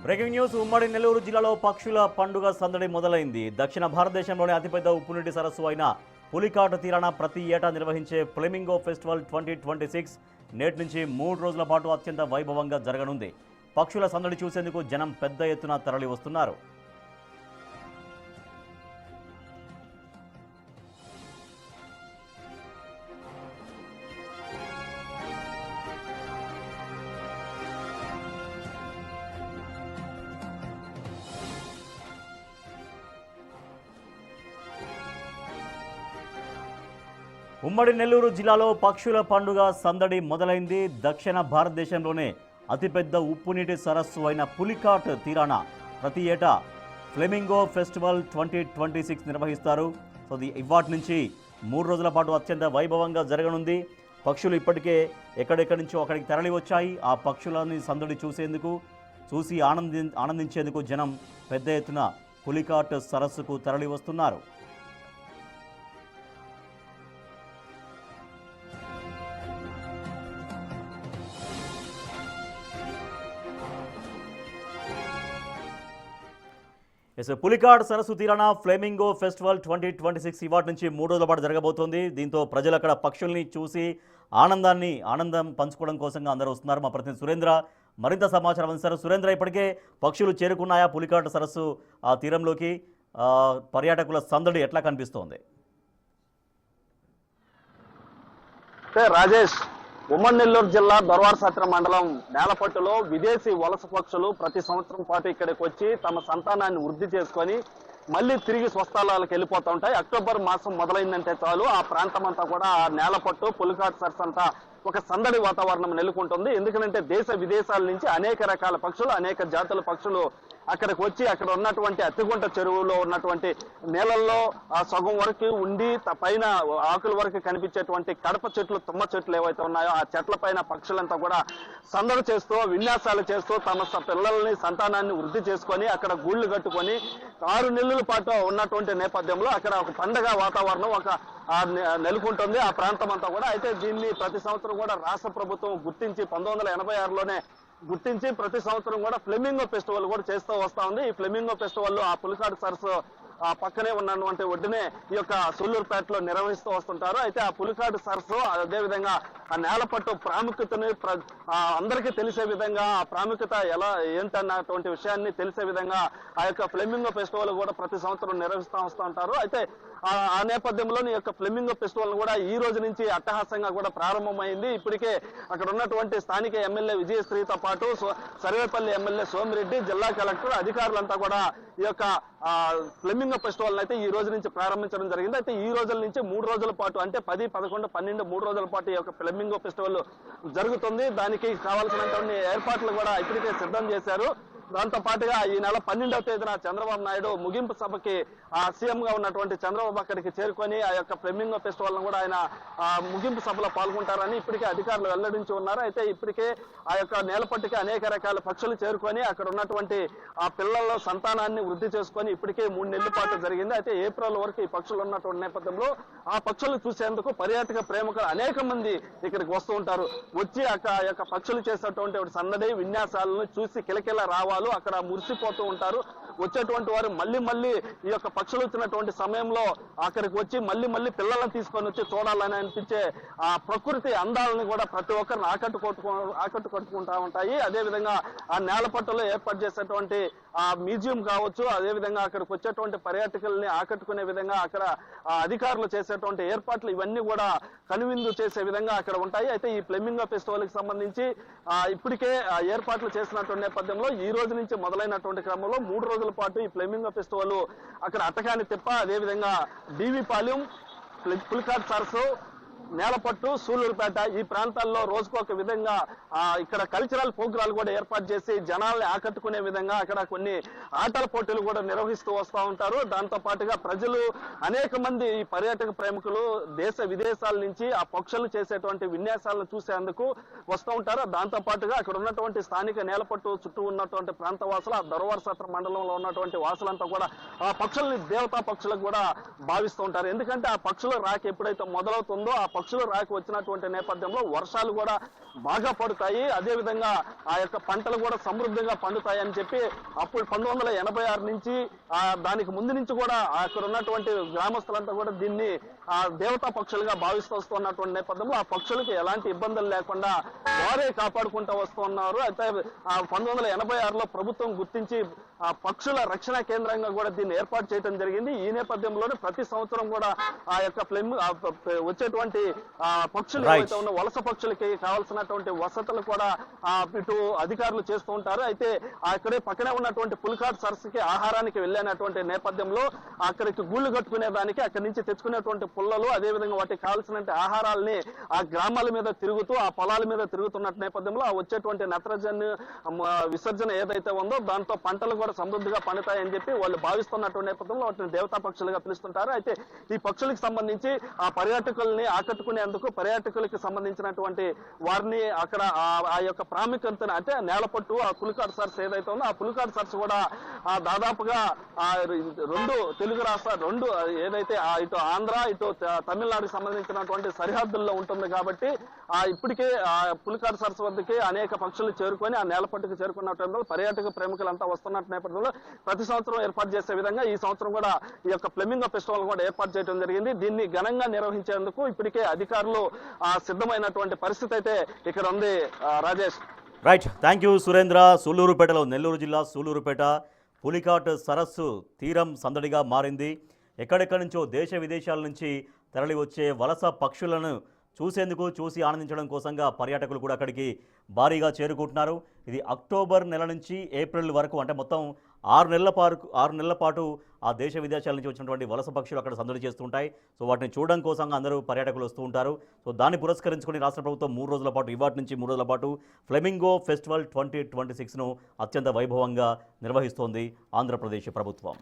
Breaking news. ఉమ్మడి నెల్లూరు జిల్లాలో పక్షుల పండుగ సందడి మొదలైంది. దక్షిణ భారతదేశంలోని అతిపెద్ద ఉప్పునీటి సరస్సు అయిన పులికాట్ తీరాన ప్రతి ఏటా నిర్వహించే ఫ్లెమింగో ఫెస్టివల్ 2026 నేటి నుంచి 3 రోజుల పాటు అత్యంత వైభవంగా జరగనుంది. పక్షుల సందడి చూసేందుకు జనం పెద్ద ఎత్తున తరలి వస్తున్నారు. ఉమ్మడి నెల్లూరు జిల్లాలో పక్షుల పండుగ సందడి మొదలైంది. దక్షిణ భారతదేశంలోనే అతిపెద్ద ఉప్పునీటి సరస్సు అయిన పులికాట్ తీరాన ప్రతి ఏటా ఫ్లెమింగో ఫెస్టివల్ 2026 నిర్వహిస్తారు. సో ఇవాటి నుంచి 3 రోజుల పాటు అత్యంత వైభవంగా జరగనుంది. పక్షులు ఇప్పటికే ఎక్కడెక్కడి నుంచో అక్కడికి తరలి వచ్చాయి. ఆ పక్షులని సందడి చూసి ఆనందించేందుకు జనం పెద్ద ఎత్తున పులికాట్ సరస్సుకు తరలి వస్తున్నారు. పులికాట్ సరస్సు తీరాన ఫ్లెమింగో ఫెస్టివల్ 2026 ఇవాటి నుంచి 3 రోజుల పాటు జరగబోతోంది. దీంతో ప్రజలు అక్కడ పక్షుల్ని చూసి ఆనందం పంచుకోవడం కోసంగా అందరూ వస్తున్నారు. మా ప్రతినిధి సురేంద్ర మరింత సమాచారం అందిస్తారు. సురేంద్ర, ఇప్పటికే పక్షులు చేరుకున్నాయా పులికాట్ సరస్సు ఆ తీరంలోకి? పర్యాటకుల సందడి ఎట్లా కనిపిస్తోంది? రాజేష్, ఉమ్మడి నెల్లూరు జిల్లా దొరవారసత్రం మండలం నేలపట్టులో విదేశీ వలస పక్షులు ప్రతి సంవత్సరం పాటు ఇక్కడికి వచ్చి తమ సంతానాన్ని వృద్ధి చేసుకొని మళ్ళీ తిరిగి స్వస్థలాలకు వెళ్ళిపోతూ ఉంటాయి. అక్టోబర్ మాసం మొదలైందంటే చాలు ఆ ప్రాంతం అంతా కూడా ఆ నేలపట్టు పులికాట్ సరస్సు అంతా ఒక సందడి వాతావరణం నెలకొంటుంది. ఎందుకంటే దేశ విదేశాల నుంచి అనేక రకాల పక్షులు, అనేక జాతుల పక్షులు అక్కడికి వచ్చి అక్కడ ఉన్నటువంటి అత్తిగుంట చెరువులో ఉన్నటువంటి నీళ్ళల్లో ఆ సగం వరకు ఉండి పైన ఆకుల వరకు కనిపించేటువంటి కడప చెట్లు, తుమ్మ చెట్లు ఏవైతే ఉన్నాయో ఆ చెట్ల పైన పక్షులంతా కూడా సందడి చేస్తూ విన్యాసాలు చేస్తూ తమ పిల్లల్ని సంతానాన్ని వృద్ధి చేసుకొని అక్కడ గూళ్ళు కట్టుకొని 6 నెలల పాటు ఉన్నటువంటి నేపథ్యంలో అక్కడ ఒక పండగ వాతావరణం నెలకొంటుంది ఆ ప్రాంతం అంతా కూడా. అయితే దీన్ని ప్రతి సంవత్సరం కూడా రాష్ట్ర ప్రభుత్వం గుర్తించి 1986లోనే గుర్తించి ప్రతి సంవత్సరం కూడా ఫ్లెమింగో ఫెస్టివల్ కూడా చేస్తూ వస్తా ఉంది. ఈ ఫ్లెమింగో ఫెస్టివల్ ఆ పులికాట్ సరస్సు ఆ పక్కనే ఉన్నటువంటి ఒడ్డునే ఈ యొక్క సూళ్లూరుపేటలో నిర్వహిస్తూ వస్తుంటారు. అయితే ఆ పులికాట్ సరస్సు అదేవిధంగా ఆ నేలపట్టు ప్రాముఖ్యతని అందరికీ తెలిసే విధంగా ఆ ప్రాముఖ్యత ఎలా ఏంటన్నటువంటి విషయాన్ని తెలిసే విధంగా ఆ యొక్క ఫ్లెమింగో ఫెస్టివల్ కూడా ప్రతి సంవత్సరం నిర్వహిస్తూ వస్తూ ఉంటారు. అయితే ఆ నేపథ్యంలో ఈ యొక్క ఫ్లెమింగో ఫెస్టివల్ కూడా ఈ రోజు నుంచి అట్టహాసంగా కూడా ప్రారంభమైంది. ఇప్పటికే అక్కడ ఉన్నటువంటి స్థానిక ఎమ్మెల్యే విజయశ్రీతో పాటు సర్వేపల్లి ఎమ్మెల్యే సోమిరెడ్డి, జిల్లా కలెక్టర్, అధికారులంతా కూడా ఈ యొక్క ఫ్లెమింగో ఫెస్టివల్ అయితే ఈ రోజు నుంచి ప్రారంభించడం జరిగింది. అయితే ఈ రోజుల నుంచి 3 రోజుల పాటు అంటే 10, 11, 12 3 రోజుల పాటు ఈ యొక్క ఫ్లెమింగో ఫెస్టివల్ జరుగుతుంది. దానికి కావాల్సినటువంటి ఏర్పాట్లు కూడా ఇప్పటికే సిద్ధం చేశారు. దాంతో పాటుగా ఈ నెల 12వ తేదీన చంద్రబాబు నాయుడు ముగింపు సభకి సీఎం గా ఉన్నటువంటి చంద్రబాబు అక్కడికి చేరుకొని ఆ యొక్క ఫ్లెమింగో ఫెస్టివల్ కూడా ఆయన ముగింపు సభలో పాల్గొంటారని ఇప్పటికే అధికారులు వెల్లడించి ఉన్నారు. అయితే ఇప్పటికే ఆ యొక్క నేలపట్టుకి అనేక రకాల పక్షులు చేరుకొని అక్కడ ఉన్నటువంటి ఆ పిల్లల సంతానాన్ని వృద్ధి చేసుకొని ఇప్పటికే 3 నెలల పాటు జరిగింది. అయితే ఏప్రిల్ వరకు ఈ పక్షులు ఉన్నటువంటి నేపథ్యంలో ఆ పక్షులు చూసేందుకు పర్యాటక ప్రేమికులు అనేక మంది ఇక్కడికి వస్తూ ఉంటారు. వచ్చి ఆ యొక్క పక్షులు చేసేటువంటి సన్నడి విన్యాసాలను చూసి కిలకిల రావాలి, అక్కడ మురిసిపోతూ ఉంటారు. వచ్చేటువంటి వారు మళ్ళీ ఈ యొక్క పక్షులు వచ్చినటువంటి సమయంలో అక్కడికి వచ్చి మళ్ళీ పిల్లలను తీసుకొని వచ్చి చూడాలని అనిపించే ఆ ప్రకృతి అందాలను కూడా ప్రతి ఒక్కరిని ఆకట్టుకుంటా ఉంటాయి. అదేవిధంగా ఆ నేలపట్టులో ఏర్పాటు చేసేటువంటి ఆ మ్యూజియం కావచ్చు, అదేవిధంగా అక్కడికి వచ్చేటువంటి పర్యాటకుల్ని ఆకట్టుకునే విధంగా అక్కడ అధికారులు చేసేటువంటి ఏర్పాట్లు ఇవన్నీ కూడా కనువిందు చేసే విధంగా అక్కడ ఉంటాయి. అయితే ఈ ఫ్లెమింగో ఫెస్టివల్ కి సంబంధించి ఇప్పటికే ఏర్పాట్లు చేసినటువంటి నేపథ్యంలో ఈ రోజు నుంచి మొదలైనటువంటి క్రమంలో 3 రోజుల పాటు ఈ ఫ్లెమింగో ఫెస్టివల్ అక్కడ అట్టకాని తిప్ప, అదేవిధంగా డీవీపాలెం, పులికాట్ సరస్సు, నేలపట్టు, సూళ్లూరుపేట ఈ ప్రాంతాల్లో రోజుకొక విధంగా ఇక్కడ కల్చరల్ ప్రోగ్రాలు కూడా ఏర్పాటు చేసి జనాల్ని ఆకట్టుకునే విధంగా అక్కడ కొన్ని ఆటల పోటీలు కూడా నిర్వహిస్తూ వస్తూ ఉంటారు. దాంతో పాటుగా ప్రజలు అనేక మంది ఈ పర్యాటక ప్రేమికులు దేశ విదేశాల నుంచి ఆ పక్షులు చేసేటువంటి విన్యాసాలను చూసేందుకు వస్తూ ఉంటారు. దాంతో పాటుగా అక్కడ ఉన్నటువంటి స్థానిక నేలపట్టు చుట్టూ ఉన్నటువంటి ప్రాంత వాసులు, ఆ దొరవారసత్రం మండలంలో ఉన్నటువంటి వాసులంతా కూడా ఆ పక్షుల్ని దేవతా పక్షులకు కూడా భావిస్తూ ఉంటారు. ఎందుకంటే ఆ పక్షుల రాక ఎప్పుడైతే మొదలవుతుందో ఆ పక్షులు రాక వచ్చినటువంటి నేపథ్యంలో వర్షాలు కూడా బాగా పడతాయి, అదేవిధంగా ఆ యొక్క పంటలు కూడా సమృద్ధిగా పండుతాయి అని చెప్పి అప్పుడు 1986 నుంచి దానికి ముందు నుంచి కూడా అక్కడ ఉన్నటువంటి గ్రామస్తులంతా కూడా దీన్ని దేవతా పక్షులుగా భావిస్తూ వస్తున్నటువంటి నేపథ్యంలో ఆ పక్షులకి ఎలాంటి ఇబ్బందులు లేకుండా వారే కాపాడుకుంటూ వస్తున్నారు. అయితే 1986లో ప్రభుత్వం గుర్తించి పక్షుల రక్షణ కేంద్రంగా కూడా దీన్ని ఏర్పాటు చేయడం జరిగింది. ఈ నేపథ్యంలోనే ప్రతి సంవత్సరం కూడా ఆ యొక్క వచ్చేటువంటి పక్షులు ఏవైతే ఉన్న వలస పక్షులకి కావాల్సినటువంటి వసతులు కూడా ఇటు అధికారులు చేస్తూ ఉంటారు. అయితే అక్కడే పక్కనే ఉన్నటువంటి పులికాట్ సరస్సుకి ఆహారానికి వెళ్ళినటువంటి నేపథ్యంలో అక్కడికి గూళ్ళు కట్టుకునే దానికి అక్కడి నుంచి తెచ్చుకునేటువంటి పుల్లలు, అదేవిధంగా వాటికి కావాల్సిన ఆహారాలని ఆ గ్రామాల మీద తిరుగుతూ ఆ పొలాల మీద తిరుగుతున్న నేపథ్యంలో ఆ వచ్చేటువంటి నత్రజని విసర్జన ఏదైతే ఉందో దాంతో పంటలు కూడా సమృద్ధిగా పండుతాయని చెప్పి వాళ్ళు భావిస్తున్నటువంటి నేపథ్యంలో వాటిని దేవతా పక్షులుగా పిలుస్తుంటారు. అయితే ఈ పక్షులకు సంబంధించి ఆ పర్యాటకుల్ని ఆకట్టుకునేందుకు పర్యాటకులకి సంబంధించినటువంటి వారిని అక్కడ ఆ యొక్క ప్రాముఖ్యతను అంటే నేలపట్టు ఆ పులికాట్ సరస్సు ఏదైతే ఉందో ఆ పులికాట్ సరస్సు కూడా దాదాపుగా రెండు తెలుగు రాష్ట్రాలు రెండు ఏదైతే ఇటు ఆంధ్ర ఇటు తమిళనాడుకి సంబంధించినటువంటి సరిహద్దుల్లో ఉంటుంది కాబట్టి ఇప్పటికే పులికాట్ సరస్సు వద్దకి అనేక పక్షులు చేరుకొని ఆ నేలపట్టుకు చేరుకున్నటువంటి పర్యాటక ప్రేమికులంతా వస్తున్న నేపథ్యంలో ప్రతి సంవత్సరం ఏర్పాటు చేసే విధంగా ఈ సంవత్సరం కూడా ఈ యొక్క ఫ్లెమింగో ఫెస్టివల్ కూడా ఏర్పాటు చేయడం జరిగింది. దీన్ని ఘనంగా నిర్వహించేందుకు ఇప్పటికే అధికారులు సిద్ధమైనటువంటి పరిస్థితి అయితే ఇక్కడ ఉంది. Rajesh. Right, thank you Surendra. సూళ్లూరుపేటలో నెల్లూరు జిల్లా సూళ్లూరుపేట పులికాట్ సరస్సు తీరం సందడిగా మారింది. ఎక్కడెక్కడి నుంచో దేశ విదేశాల నుంచి తరలి వచ్చే వలస పక్షులను చూసి ఆనందించడం కోసంగా పర్యాటకులు కూడా అక్కడికి భారీగా చేరుకుంటున్నారు. ఇది అక్టోబర్ నెల నుంచి ఏప్రిల్ వరకు అంటే మొత్తం 6 నెలల పాటు ఆ దేశ విదేశాల నుంచి వచ్చినటువంటి వలస పక్షులు అక్కడ సందడి చేస్తుంటాయి. సో వాటిని చూడడం కోసంగా అందరూ పర్యాటకులు వస్తూ ఉంటారు. సో దాన్ని పురస్కరించుకుని రాష్ట్ర ప్రభుత్వం 3 రోజుల పాటు ఇవాటి నుంచి 3 రోజుల పాటు ఫ్లెమింగో ఫెస్టివల్ 2026ను అత్యంత వైభవంగా నిర్వహిస్తోంది ఆంధ్రప్రదేశ్ ప్రభుత్వం.